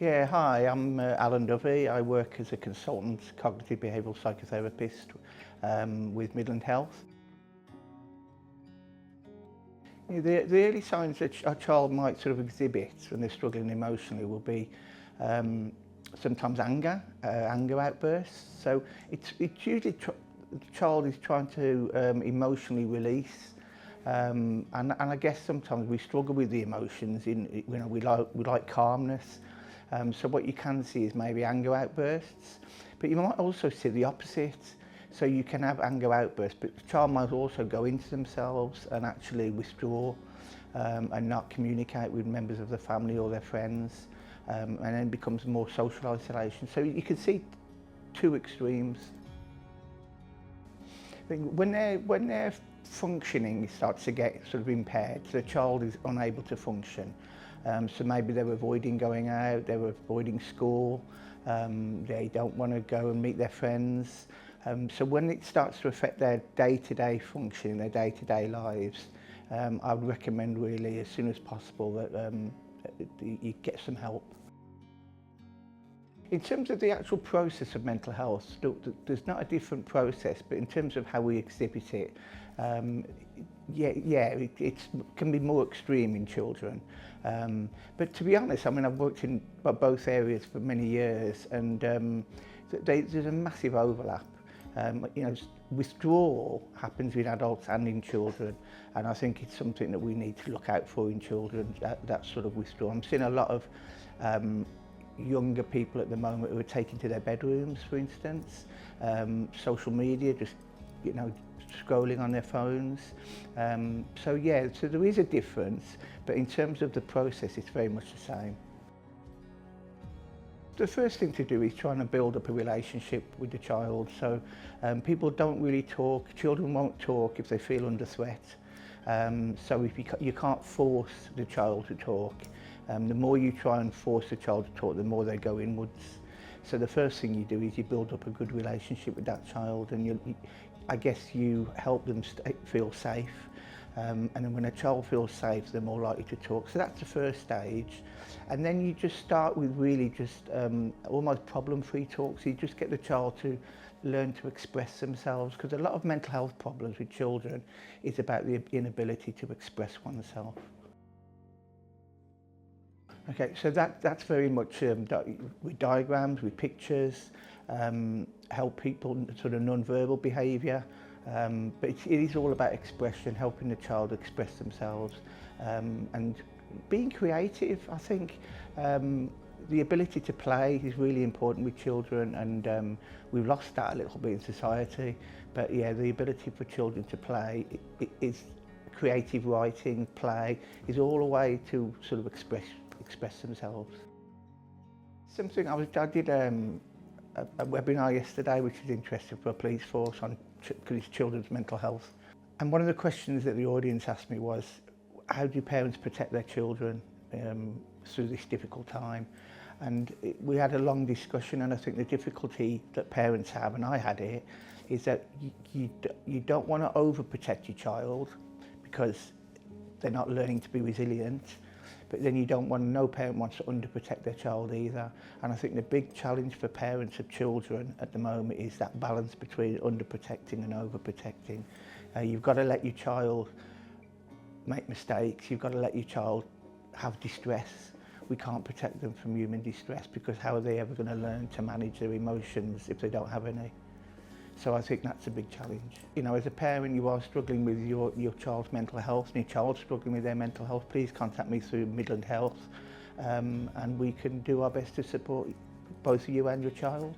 Yeah, hi, I'm Alan Dovey. I work as a consultant cognitive behavioural psychotherapist with Midland Health. The early signs that a child might sort of exhibit when they're struggling emotionally will be um, sometimes anger outbursts. So it's usually the child is trying to emotionally release. And I guess sometimes we struggle with the emotions. We like calmness. So what you can see is maybe anger outbursts, but you might also see the opposite. So you can have anger outbursts, but the child might also go into themselves and actually withdraw and not communicate with members of the family or their friends, and then becomes more social isolation. So you can see two extremes. I think when they're functioning, it starts to get sort of impaired. So the child is unable to function. So maybe they're avoiding going out, they're avoiding school, they don't want to go and meet their friends. So when it starts to affect their day-to-day functioning, their day-to-day lives, I would recommend really as soon as possible that you get some help. In terms of the actual process of mental health, there's not a different process, but in terms of how we exhibit it, it can be more extreme in children. But to be honest, I mean, I've worked in both areas for many years, and there's a massive overlap. Withdrawal happens in adults and in children, and I think it's something that we need to look out for in children, that sort of withdrawal. I'm seeing a lot of younger people at the moment who are taken to their bedrooms, for instance, social media, just scrolling on their phones. So there is a difference, but in terms of the process, it's very much the same. The first thing to do is trying to build up a relationship with the child. So people don't really talk. Children won't talk if they feel under threat. So if you can't force the child to talk. The more you try and force the child to talk, the more they go inwards. So the first thing you do is you build up a good relationship with that child, and I guess you help them feel safe. And then when a child feels safe, they're more likely to talk. So that's the first stage. And then you just start with really just almost problem-free talks. You just get the child to learn to express themselves, because a lot of mental health problems with children is about the inability to express oneself. Okay, so that's very much with diagrams, with pictures, help people sort of non-verbal behaviour, but it is all about expression, helping the child express themselves, and being creative. I think the ability to play is really important with children, and we've lost that a little bit in society. But yeah, the ability for children to play is creative writing, play is all a way to sort of express themselves. Something I did a webinar yesterday, which is interesting for a police force on children's mental health. And one of the questions that the audience asked me was, how do parents protect their children through this difficult time? And we had a long discussion, and I think the difficulty that parents have, and I had it, is that you don't want to overprotect your child because they're not learning to be resilient. But then no parent wants to underprotect their child either. And I think the big challenge for parents of children at the moment is that balance between underprotecting and overprotecting. You've got to let your child make mistakes. You've got to let your child have distress. We can't protect them from human distress, because how are they ever going to learn to manage their emotions if they don't have any? So I think that's a big challenge. As a parent, you are struggling with your child's mental health, and your child's struggling with their mental health, please contact me through Midland Health, and we can do our best to support both you and your child.